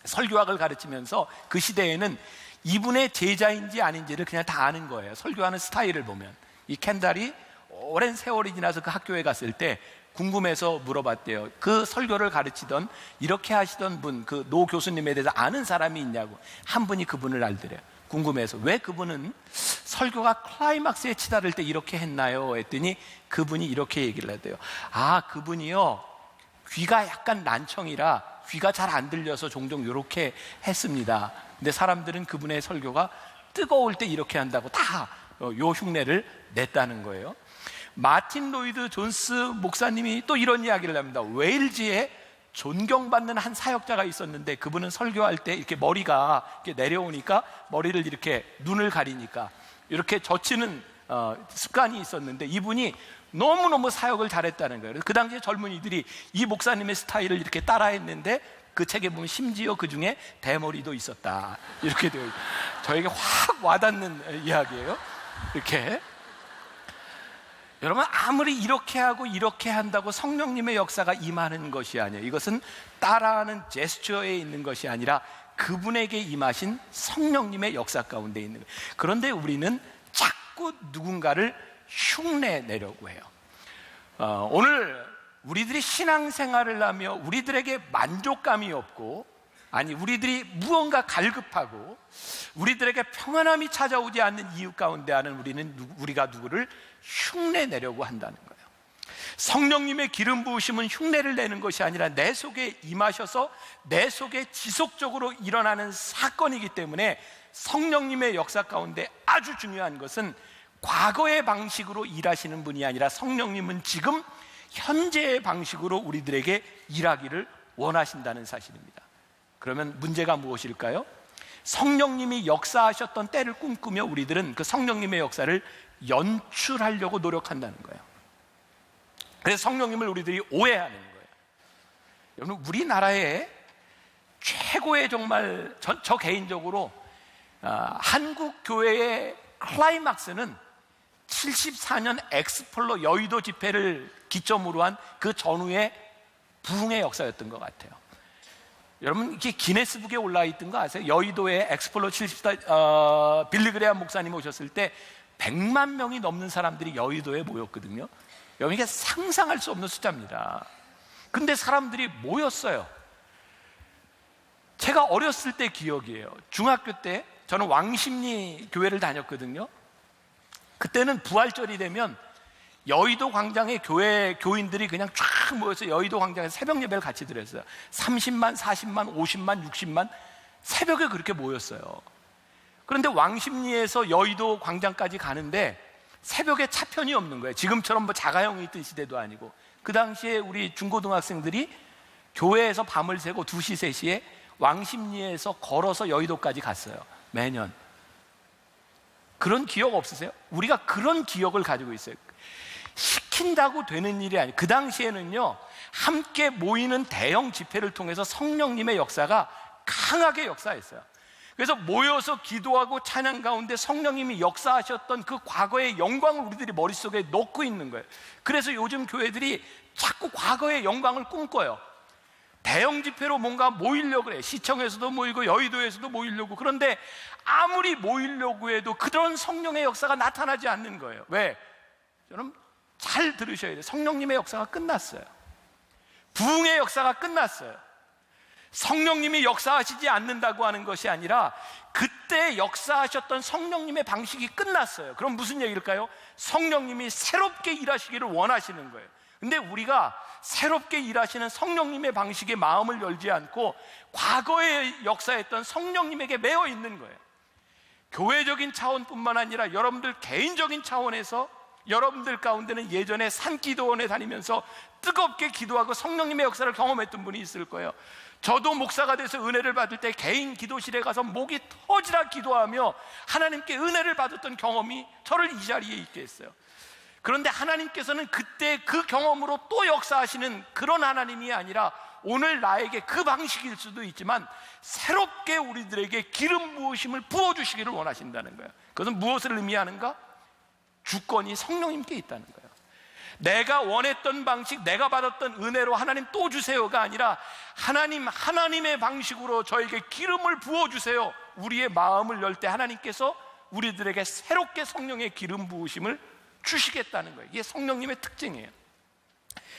C: 설교학을 가르치면서 그 시대에는 이분의 제자인지 아닌지를 그냥 다 아는 거예요. 설교하는 스타일을 보면. 이 켄달이 오랜 세월이 지나서 그 학교에 갔을 때 궁금해서 물어봤대요. 그 설교를 가르치던, 이렇게 하시던 분, 그 노 교수님에 대해서 아는 사람이 있냐고. 한 분이 그분을 알더래요. 궁금해서. 왜 그분은 설교가 클라이막스에 치달을 때 이렇게 했나요? 했더니 그분이 이렇게 얘기를 했대요. 그분이요, 귀가 약간 난청이라 귀가 잘 안 들려서 종종 이렇게 했습니다. 근데 사람들은 그분의 설교가 뜨거울 때 이렇게 한다고 다 요 흉내를 냈다는 거예요. 마틴 로이드 존스 목사님이 또 이런 이야기를 합니다. 웨일즈에 존경받는 한 사역자가 있었는데, 그분은 설교할 때 이렇게 머리가 이렇게 내려오니까 머리를 이렇게, 눈을 가리니까 이렇게 젖히는 습관이 있었는데, 이분이 너무너무 사역을 잘했다는 거예요. 그 당시에 젊은이들이 이 목사님의 스타일을 이렇게 따라했는데, 그 책에 보면 심지어 그 중에 대머리도 있었다, 이렇게 되어 있어요. 저에게 확 와닿는 이야기예요. 이렇게. 여러분, 아무리 이렇게 하고 이렇게 한다고 성령님의 역사가 임하는 것이 아니에요. 이것은 따라하는 제스처에 있는 것이 아니라 그분에게 임하신 성령님의 역사 가운데 있는 거예요. 그런데 우리는 자꾸 누군가를 흉내 내려고 해요. 오늘 우리들이 신앙생활을 하며 우리들에게 만족감이 없고, 아니 우리들이 무언가 갈급하고 우리들에게 평안함이 찾아오지 않는 이유 가운데 하는 우리가 누구를 흉내 내려고 한다는 거예요. 성령님의 기름 부으심은 흉내를 내는 것이 아니라 내 속에 임하셔서 내 속에 지속적으로 일어나는 사건이기 때문에, 성령님의 역사 가운데 아주 중요한 것은 과거의 방식으로 일하시는 분이 아니라 성령님은 지금 현재의 방식으로 우리들에게 일하기를 원하신다는 사실입니다. 그러면 문제가 무엇일까요? 성령님이 역사하셨던 때를 꿈꾸며 우리들은 그 성령님의 역사를 연출하려고 노력한다는 거예요. 그래서 성령님을 우리들이 오해하는 거예요. 여러분, 우리나라의 최고의, 정말 저 개인적으로 한국 교회의 클라이막스는 74년 엑스플로 여의도 집회를 기점으로 한 그 전후의 부흥의 역사였던 것 같아요. 여러분, 이게 기네스북에 올라 있던 거 아세요? 여의도에 엑스플로 74 빌리그레암 목사님 오셨을 때 100만 명이 넘는 사람들이 여의도에 모였거든요. 여러분, 이게 상상할 수 없는 숫자입니다. 근데 사람들이 모였어요. 제가 어렸을 때 기억이에요. 중학교 때 저는 왕십리 교회를 다녔거든요. 그때는 부활절이 되면 여의도 광장에 교인들이 그냥 쫙 모여서 여의도 광장에서 새벽 예배를 같이 드렸어요. 30만, 40만, 50만, 60만 새벽에 그렇게 모였어요. 그런데 왕십리에서 여의도 광장까지 가는데 새벽에 차편이 없는 거예요. 지금처럼 뭐 자가용이 있던 시대도 아니고. 그 당시에 우리 중고등학생들이 교회에서 밤을 새고 2시, 3시에 왕십리에서 걸어서 여의도까지 갔어요. 매년. 그런 기억 없으세요? 우리가 그런 기억을 가지고 있어요. 시킨다고 되는 일이 아니에요. 그 당시에는요, 함께 모이는 대형 집회를 통해서 성령님의 역사가 강하게 역사했어요. 그래서 모여서 기도하고 찬양 가운데 성령님이 역사하셨던 그 과거의 영광을 우리들이 머릿속에 넣고 있는 거예요. 그래서 요즘 교회들이 자꾸 과거의 영광을 꿈꿔요. 대형 집회로 뭔가 모이려고 해요. 시청에서도 모이고 여의도에서도 모이려고. 그런데 아무리 모이려고 해도 그런 성령의 역사가 나타나지 않는 거예요. 왜? 여러분, 잘 들으셔야 돼요. 성령님의 역사가 끝났어요. 부흥의 역사가 끝났어요. 성령님이 역사하시지 않는다고 하는 것이 아니라 그때 역사하셨던 성령님의 방식이 끝났어요. 그럼 무슨 얘기일까요? 성령님이 새롭게 일하시기를 원하시는 거예요. 근데 우리가 새롭게 일하시는 성령님의 방식에 마음을 열지 않고 과거에 역사했던 성령님에게 매여 있는 거예요. 교회적인 차원뿐만 아니라 여러분들 개인적인 차원에서 여러분들 가운데는 예전에 산기도원에 다니면서 뜨겁게 기도하고 성령님의 역사를 경험했던 분이 있을 거예요. 저도 목사가 돼서 은혜를 받을 때 개인 기도실에 가서 목이 터지라 기도하며 하나님께 은혜를 받았던 경험이 저를 이 자리에 있게 했어요. 그런데 하나님께서는 그때 그 경험으로 또 역사하시는 그런 하나님이 아니라 오늘 나에게 그 방식일 수도 있지만 새롭게 우리들에게 기름 부으심을 부어주시기를 원하신다는 거예요. 그것은 무엇을 의미하는가? 주권이 성령님께 있다는 거예요. 내가 원했던 방식, 내가 받았던 은혜로 하나님 또 주세요가 아니라 하나님의 방식으로 저에게 기름을 부어주세요. 우리의 마음을 열 때 하나님께서 우리들에게 새롭게 성령의 기름 부으심을 주시겠다는 거예요. 이게 성령님의 특징이에요.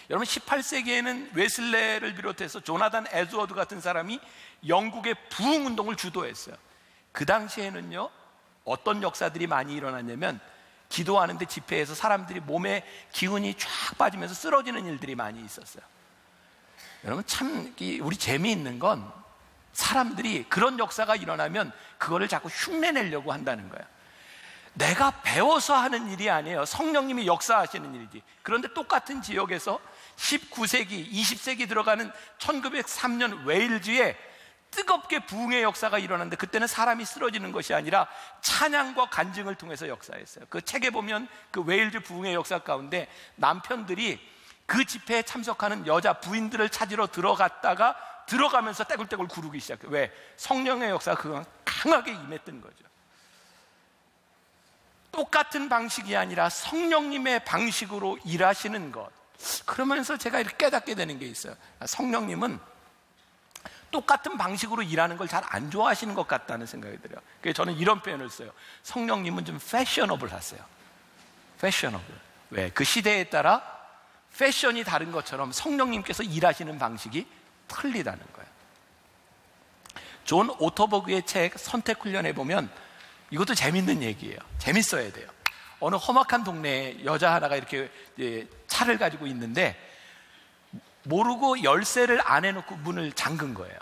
C: 여러분 18세기에는 웨슬레를 비롯해서 조나단 에드워드 같은 사람이 영국의 부흥운동을 주도했어요. 그 당시에는요 어떤 역사들이 많이 일어났냐면 기도하는데 집회에서 사람들이 몸에 기운이 쫙 빠지면서 쓰러지는 일들이 많이 있었어요. 여러분 참 우리 재미있는 건 사람들이 그런 역사가 일어나면 그거를 자꾸 흉내내려고 한다는 거예요. 내가 배워서 하는 일이 아니에요. 성령님이 역사하시는 일이지. 그런데 똑같은 지역에서 19세기, 20세기 들어가는 1903년 웨일즈에 뜨겁게 부흥의 역사가 일어났는데 그때는 사람이 쓰러지는 것이 아니라 찬양과 간증을 통해서 역사했어요. 그 책에 보면 그 웨일즈 부흥의 역사 가운데 남편들이 그 집회에 참석하는 여자 부인들을 찾으러 들어가면서 떼굴떼굴 구르기 시작해요. 왜? 성령의 역사가 그가 강하게 임했던 거죠. 똑같은 방식이 아니라 성령님의 방식으로 일하시는 것. 그러면서 제가 이렇게 깨닫게 되는 게 있어요. 성령님은 똑같은 방식으로 일하는 걸 잘 안 좋아하시는 것 같다는 생각이 들어요. 그래서 저는 이런 표현을 써요. 성령님은 좀 패셔너블 하세요. 패셔너블. 왜? 그 시대에 따라 패션이 다른 것처럼 성령님께서 일하시는 방식이 틀리다는 거예요. 존 오토버그의 책 선택훈련에 보면 이것도 재밌는 얘기예요. 재밌어야 돼요. 어느 험악한 동네에 여자 하나가 이렇게 차를 가지고 있는데 모르고 열쇠를 안 해놓고 문을 잠근 거예요.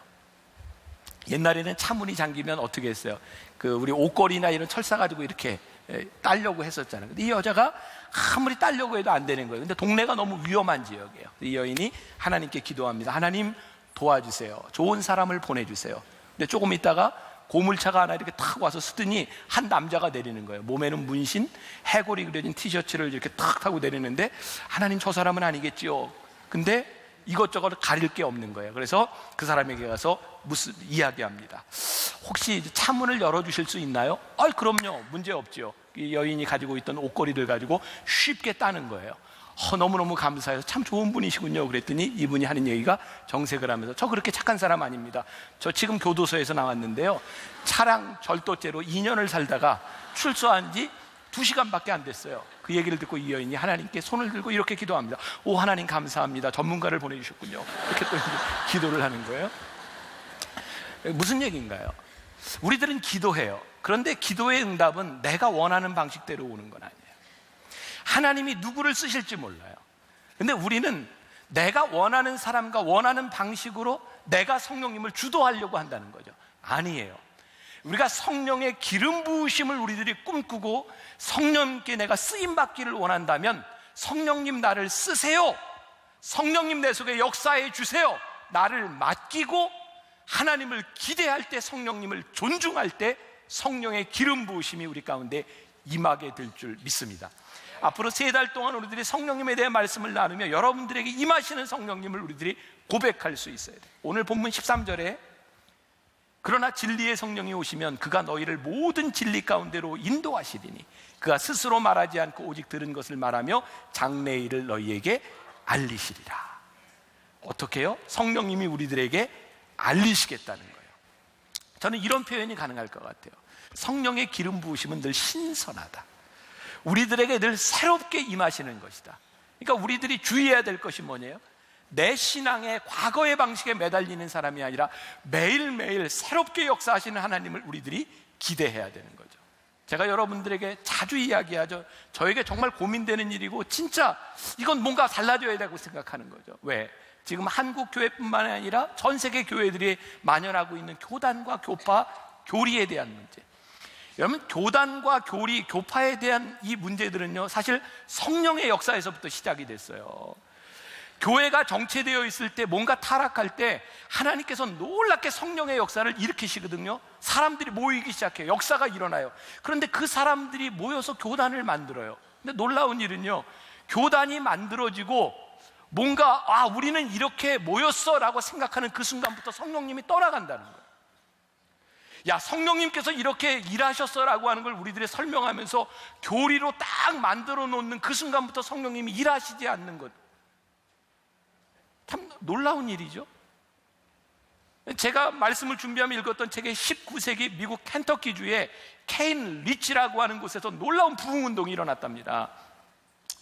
C: 옛날에는 차 문이 잠기면 어떻게 했어요? 우리 옷걸이나 이런 철사 가지고 이렇게 따려고 했었잖아요. 근데 이 여자가 아무리 따려고 해도 안 되는 거예요. 근데 동네가 너무 위험한 지역이에요. 이 여인이 하나님께 기도합니다. 하나님 도와주세요. 좋은 사람을 보내주세요. 근데 조금 있다가 고물차가 하나 이렇게 탁 와서 쓰더니 한 남자가 내리는 거예요. 몸에는 문신, 해골이 그려진 티셔츠를 이렇게 탁 타고 내리는데 하나님 저 사람은 아니겠지요. 근데 이것저것 가릴 게 없는 거예요. 그래서 그 사람에게 가서 무슨 이야기합니다. 혹시 차문을 열어주실 수 있나요? 그럼요. 문제 없죠. 이 여인이 가지고 있던 옷걸이를 가지고 쉽게 따는 거예요. 너무너무 감사해서 참 좋은 분이시군요. 그랬더니 이분이 하는 얘기가 정색을 하면서 저 그렇게 착한 사람 아닙니다. 저 지금 교도소에서 나왔는데요. 차량 절도죄로 2년을 살다가 출소한 지 2시간밖에 안 됐어요. 그 얘기를 듣고 이 여인이 하나님께 손을 들고 이렇게 기도합니다. 오 하나님 감사합니다. 전문가를 보내주셨군요. 이렇게 또 기도를 하는 거예요. 무슨 얘기인가요? 우리들은 기도해요. 그런데 기도의 응답은 내가 원하는 방식대로 오는 건 아니에요. 하나님이 누구를 쓰실지 몰라요. 근데 우리는 내가 원하는 사람과 원하는 방식으로 내가 성령님을 주도하려고 한다는 거죠. 아니에요. 우리가 성령의 기름 부으심을 우리들이 꿈꾸고 성령님께 내가 쓰임받기를 원한다면 성령님 나를 쓰세요. 성령님 내 속에 역사해 주세요. 나를 맡기고 하나님을 기대할 때, 성령님을 존중할 때 성령의 기름 부으심이 우리 가운데 임하게 될 줄 믿습니다. 앞으로 3달 동안 우리들이 성령님에 대해 말씀을 나누며 여러분들에게 임하시는 성령님을 우리들이 고백할 수 있어야 돼요. 오늘 본문 13절에 그러나 진리의 성령이 오시면 그가 너희를 모든 진리 가운데로 인도하시리니 그가 스스로 말하지 않고 오직 들은 것을 말하며 장래일을 너희에게 알리시리라. 어떻게 해요? 성령님이 우리들에게 알리시겠다는 거예요. 저는 이런 표현이 가능할 것 같아요. 성령의 기름 부으심은 늘 신선하다. 우리들에게 늘 새롭게 임하시는 것이다. 그러니까 우리들이 주의해야 될 것이 뭐냐요? 내 신앙의 과거의 방식에 매달리는 사람이 아니라 매일매일 새롭게 역사하시는 하나님을 우리들이 기대해야 되는 거죠. 제가 여러분들에게 자주 이야기하죠. 저에게 정말 고민되는 일이고 진짜 이건 뭔가 달라져야 되고 생각하는 거죠. 왜? 지금 한국 교회뿐만 아니라 전 세계 교회들이 만연하고 있는 교단과 교파, 교리에 대한 문제. 여러분, 교단과 교리, 교파에 대한 이 문제들은요, 사실 성령의 역사에서부터 시작이 됐어요. 교회가 정체되어 있을 때, 뭔가 타락할 때 하나님께서 놀랍게 성령의 역사를 일으키시거든요. 사람들이 모이기 시작해요. 역사가 일어나요. 그런데 그 사람들이 모여서 교단을 만들어요. 근데 놀라운 일은요, 교단이 만들어지고 뭔가 우리는 이렇게 모였어 라고 생각하는 그 순간부터 성령님이 떠나간다는 거예요. 야, 성령님께서 이렇게 일하셨어 라고 하는 걸 우리들이 설명하면서 교리로 딱 만들어 놓는 그 순간부터 성령님이 일하시지 않는 것, 참 놀라운 일이죠. 제가 말씀을 준비하며 읽었던 책에 19세기 미국 켄터키주의 케인 리치라고 하는 곳에서 놀라운 부흥운동이 일어났답니다.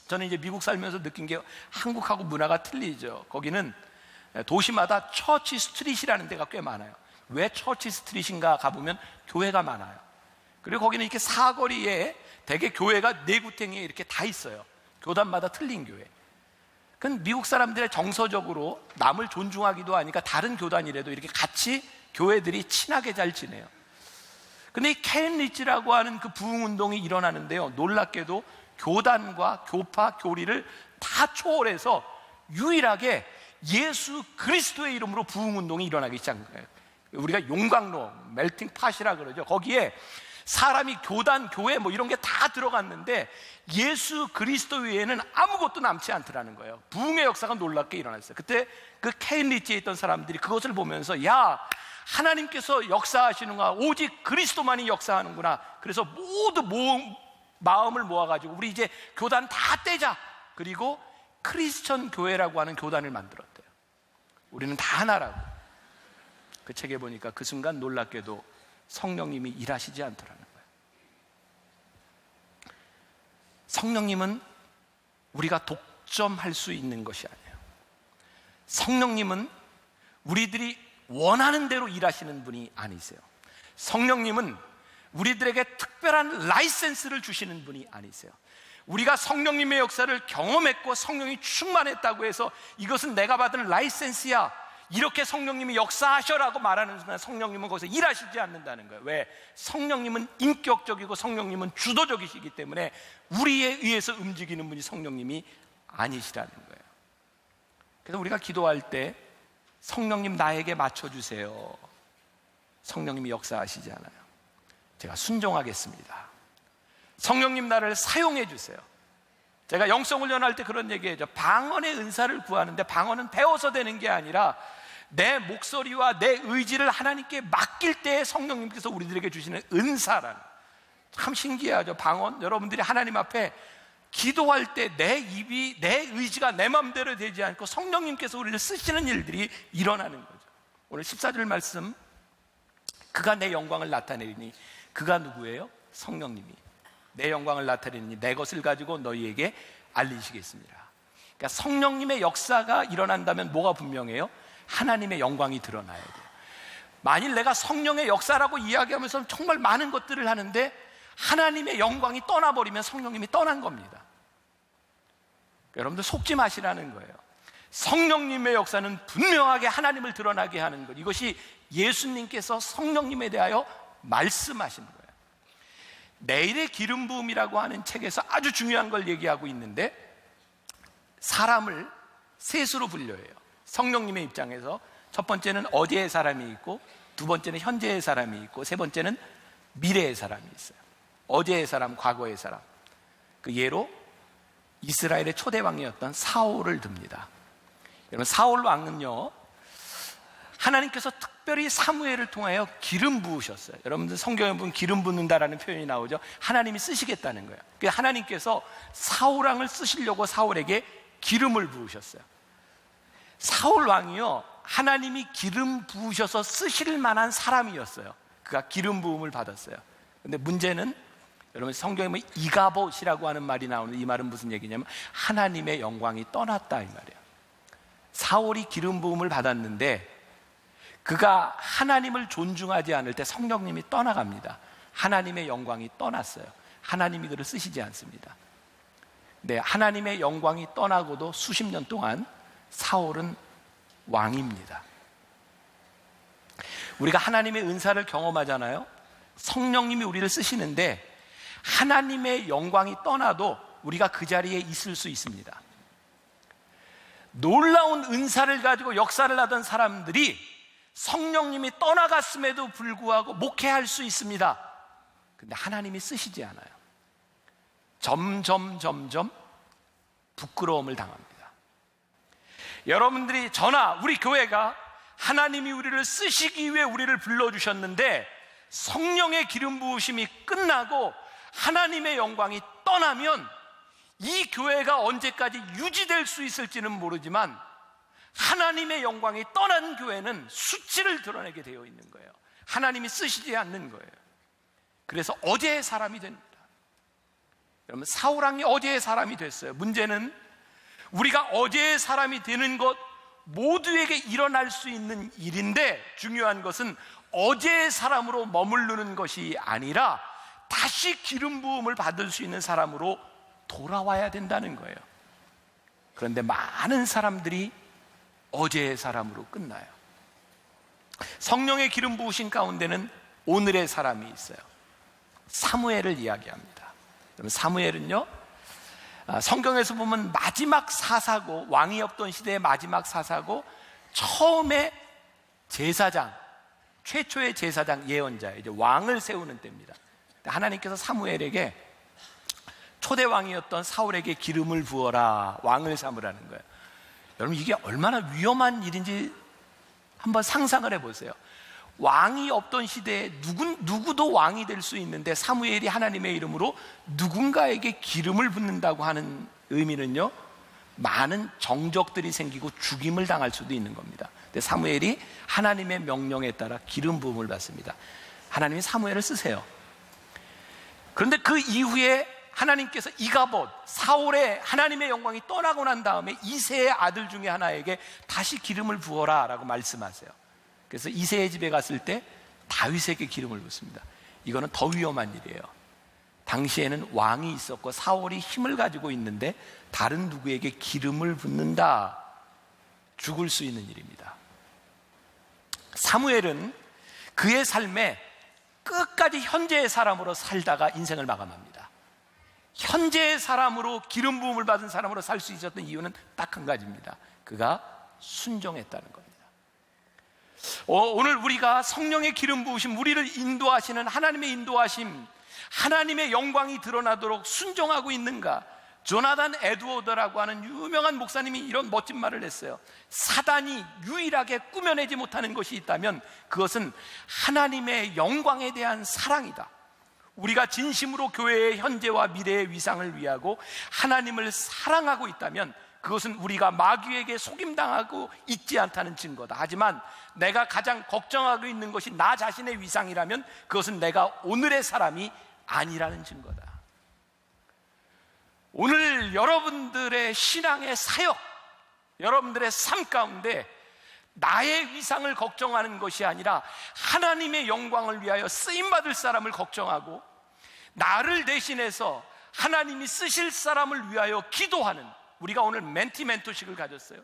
C: 저는 이제 미국 살면서 느낀 게 한국하고 문화가 틀리죠. 거기는 도시마다 처치 스트릿이라는 데가 꽤 많아요. 왜 처치 스트릿인가 가보면 교회가 많아요. 그리고 거기는 이렇게 사거리에 대개 교회가 네 구탱이에 이렇게 다 있어요. 교단마다 틀린 교회. 그건 미국 사람들의 정서적으로 남을 존중하기도 하니까 다른 교단이라도 이렇게 같이 교회들이 친하게 잘 지내요. 근데 이 케인 리치라고 하는 그 부흥운동이 일어나는데요, 놀랍게도 교단과 교파, 교리를 다 초월해서 유일하게 예수 그리스도의 이름으로 부흥운동이 일어나기 시작한 거예요. 우리가 용광로, 멜팅 팟이라 그러죠. 거기에 사람이 교단, 교회 뭐 이런 게 다 들어갔는데 예수 그리스도 외에는 아무것도 남지 않더라는 거예요. 부흥의 역사가 놀랍게 일어났어요. 그때 그 케인 리치에 있던 사람들이 그것을 보면서, 야, 하나님께서 역사하시는구나, 오직 그리스도만이 역사하는구나. 그래서 모두 마음을 모아가지고 우리 이제 교단 다 떼자. 그리고 크리스천 교회라고 하는 교단을 만들었대요. 우리는 다 하나라고. 그 책에 보니까 그 순간 놀랍게도 성령님이 일하시지 않더라는 거예요. 성령님은 우리가 독점할 수 있는 것이 아니에요. 성령님은 우리들이 원하는 대로 일하시는 분이 아니세요. 성령님은 우리들에게 특별한 라이센스를 주시는 분이 아니세요. 우리가 성령님의 역사를 경험했고 성령이 충만했다고 해서 이것은 내가 받은 라이센스야, 이렇게 성령님이 역사하셔라고 말하는 순간 성령님은 거기서 일하시지 않는다는 거예요. 왜? 성령님은 인격적이고 성령님은 주도적이시기 때문에 우리에 의해서 움직이는 분이 성령님이 아니시라는 거예요. 그래서 우리가 기도할 때 성령님 나에게 맞춰주세요, 성령님이 역사하시지 않아요. 제가 순종하겠습니다. 성령님 나를 사용해 주세요. 제가 영성훈련할 때 그런 얘기해죠. 방언의 은사를 구하는데 방언은 배워서 되는 게 아니라 내 목소리와 내 의지를 하나님께 맡길 때 성령님께서 우리들에게 주시는 은사라는, 참 신기하죠. 방언, 여러분들이 하나님 앞에 기도할 때 내 입이, 내 의지가 내 마음대로 되지 않고 성령님께서 우리를 쓰시는 일들이 일어나는 거죠. 오늘 14절 말씀, 그가 내 영광을 나타내리니, 그가 누구예요? 성령님이 내 영광을 나타내리니 내 것을 가지고 너희에게 알리시겠습니다. 그러니까 성령님의 역사가 일어난다면 뭐가 분명해요? 하나님의 영광이 드러나야 돼요. 만일 내가 성령의 역사라고 이야기하면서 정말 많은 것들을 하는데 하나님의 영광이 떠나버리면 성령님이 떠난 겁니다. 여러분들 속지 마시라는 거예요. 성령님의 역사는 분명하게 하나님을 드러나게 하는 것, 이것이 예수님께서 성령님에 대하여 말씀하신 거예요. 내일의 기름 부음이라고 하는 책에서 아주 중요한 걸 얘기하고 있는데, 사람을 셋으로 분류해요. 성령님의 입장에서 첫 번째는 어제의 사람이 있고, 두 번째는 현재의 사람이 있고, 세 번째는 미래의 사람이 있어요. 어제의 사람, 과거의 사람. 그 예로 이스라엘의 초대 왕이었던 사울을 듭니다. 여러분, 사울 왕은요, 하나님께서 특별히 사무엘을 통하여 기름 부으셨어요. 여러분들 성경에 보면 기름 붓는다라는 표현이 나오죠. 하나님이 쓰시겠다는 거예요. 그래서 하나님께서 사울 왕을 쓰시려고 사울에게 기름을 부으셨어요. 사울 왕이요, 하나님이 기름 부으셔서 쓰실 만한 사람이었어요. 그가 기름 부음을 받았어요. 근데 문제는, 여러분 성경에 보면 이가봇이라고 하는 말이 나오는데, 이 말은 무슨 얘기냐면 하나님의 영광이 떠났다 이 말이에요. 사울이 기름 부음을 받았는데 그가 하나님을 존중하지 않을 때 성령님이 떠나갑니다. 하나님의 영광이 떠났어요. 하나님이 그를 쓰시지 않습니다. 네, 하나님의 영광이 떠나고도 수십 년 동안 사울은 왕입니다. 우리가 하나님의 은사를 경험하잖아요. 성령님이 우리를 쓰시는데 하나님의 영광이 떠나도 우리가 그 자리에 있을 수 있습니다. 놀라운 은사를 가지고 역사를 하던 사람들이 성령님이 떠나갔음에도 불구하고 목회할 수 있습니다. 근데 하나님이 쓰시지 않아요. 점점 부끄러움을 당합니다. 여러분들이 저나 우리 교회가 하나님이 우리를 쓰시기 위해 우리를 불러주셨는데 성령의 기름 부으심이 끝나고 하나님의 영광이 떠나면 이 교회가 언제까지 유지될 수 있을지는 모르지만 하나님의 영광이 떠난 교회는 수치를 드러내게 되어 있는 거예요. 하나님이 쓰시지 않는 거예요. 그래서 어제의 사람이 됩니다. 여러분, 사울 왕이 어제의 사람이 됐어요. 문제는 우리가 어제의 사람이 되는 것 모두에게 일어날 수 있는 일인데 중요한 것은 어제의 사람으로 머무르는 것이 아니라 다시 기름 부음을 받을 수 있는 사람으로 돌아와야 된다는 거예요. 그런데 많은 사람들이 어제의 사람으로 끝나요. 성령의 기름 부으신 가운데는 오늘의 사람이 있어요. 사무엘을 이야기합니다. 그럼 사무엘은요, 성경에서 보면 마지막 사사고, 왕이 없던 시대의 마지막 사사고, 처음에 제사장, 최초의 제사장 예언자예요. 이제 왕을 세우는 때입니다. 하나님께서 사무엘에게 초대 왕이었던 사울에게 기름을 부어라, 왕을 삼으라는 거예요. 여러분, 이게 얼마나 위험한 일인지 한번 상상을 해보세요. 왕이 없던 시대에 누구도 왕이 될 수 있는데 사무엘이 하나님의 이름으로 누군가에게 기름을 붓는다고 하는 의미는요, 많은 정적들이 생기고 죽임을 당할 수도 있는 겁니다. 근데 사무엘이 하나님의 명령에 따라 기름 부음을 받습니다. 하나님이 사무엘을 쓰세요. 그런데 그 이후에 하나님께서 이가봇, 사울의 하나님의 영광이 떠나고 난 다음에 이새의 아들 중에 하나에게 다시 기름을 부어라 라고 말씀하세요. 그래서 이새의 집에 갔을 때 다윗에게 기름을 붓습니다. 이거는 더 위험한 일이에요. 당시에는 왕이 있었고 사울이 힘을 가지고 있는데 다른 누구에게 기름을 붓는다, 죽을 수 있는 일입니다. 사무엘은 그의 삶에 끝까지 현재의 사람으로 살다가 인생을 마감합니다. 현재의 사람으로, 기름 부음을 받은 사람으로 살 수 있었던 이유는 딱 한 가지입니다. 그가 순종했다는 겁니다. 오늘 우리가 성령의 기름 부으심, 우리를 인도하시는 하나님의 인도하심, 하나님의 영광이 드러나도록 순종하고 있는가? 조나단 에드워드라고 하는 유명한 목사님이 이런 멋진 말을 했어요. 사단이 유일하게 꾸며내지 못하는 것이 있다면 그것은 하나님의 영광에 대한 사랑이다. 우리가 진심으로 교회의 현재와 미래의 위상을 위하고 하나님을 사랑하고 있다면 그것은 우리가 마귀에게 속임당하고 있지 않다는 증거다. 하지만 내가 가장 걱정하고 있는 것이 나 자신의 위상이라면 그것은 내가 오늘의 사람이 아니라는 증거다. 오늘 여러분들의 신앙의 사역, 여러분들의 삶 가운데 나의 위상을 걱정하는 것이 아니라 하나님의 영광을 위하여 쓰임받을 사람을 걱정하고 나를 대신해서 하나님이 쓰실 사람을 위하여 기도하는, 우리가 오늘 멘토식을 가졌어요.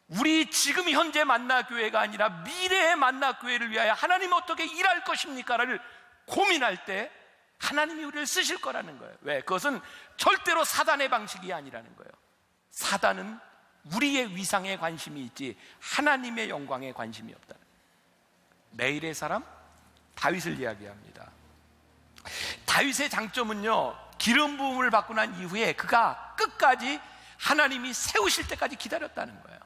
C: 우리 지금 현재 만나교회가 아니라 미래의 만나교회를 위하여 하나님 어떻게 일할 것입니까를 고민할 때 하나님이 우리를 쓰실 거라는 거예요. 왜? 그것은 절대로 사단의 방식이 아니라는 거예요. 사단은 우리의 위상에 관심이 있지 하나님의 영광에 관심이 없다. 내일의 사람? 다윗을 이야기합니다. 다윗의 장점은요, 기름 부음을 받고 난 이후에 그가 끝까지 하나님이 세우실 때까지 기다렸다는 거예요.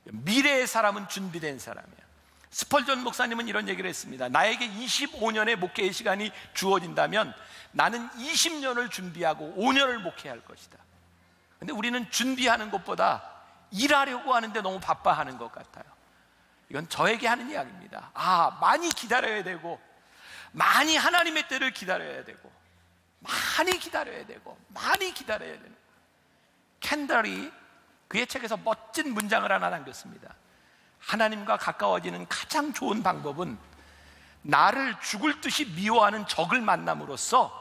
C: 미래의 사람은 준비된 사람이에요. 스펄전 목사님은 이런 얘기를 했습니다. 나에게 25년의 목회의 시간이 주어진다면 나는 20년을 준비하고 5년을 목회할 것이다. 근데 우리는 준비하는 것보다 일하려고 하는데 너무 바빠하는 것 같아요. 이건 저에게 하는 이야기입니다. 많이 기다려야 되고, 많이 하나님의 때를 기다려야 되고, 많이 기다려야 되고, 많이 기다려야 되는. 캔달이 그의 책에서 멋진 문장을 하나 남겼습니다. 하나님과 가까워지는 가장 좋은 방법은 나를 죽을 듯이 미워하는 적을 만남으로써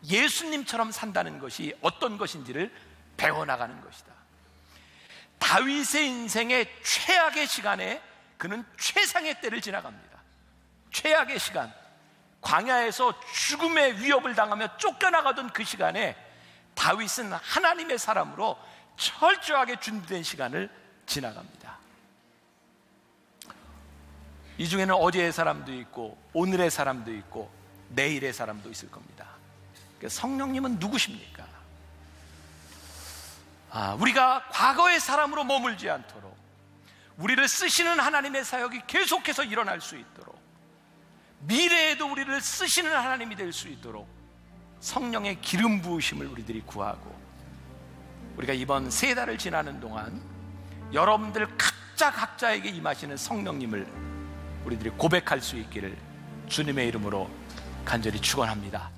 C: 예수님처럼 산다는 것이 어떤 것인지를 배워나가는 것이다. 다윗의 인생의 최악의 시간에 그는 최상의 때를 지나갑니다. 최악의 시간, 광야에서 죽음의 위협을 당하며 쫓겨나가던 그 시간에 다윗은 하나님의 사람으로 철저하게 준비된 시간을 지나갑니다. 이 중에는 어제의 사람도 있고 오늘의 사람도 있고 내일의 사람도 있을 겁니다. 성령님은 누구십니까? 우리가 과거의 사람으로 머물지 않도록 우리를 쓰시는 하나님의 사역이 계속해서 일어날 수 있도록, 미래에도 우리를 쓰시는 하나님이 될 수 있도록 성령의 기름 부으심을 우리들이 구하고, 우리가 이번 세 달을 지나는 동안 여러분들 각자에게 임하시는 성령님을 우리들이 고백할 수 있기를 주님의 이름으로 간절히 축원합니다.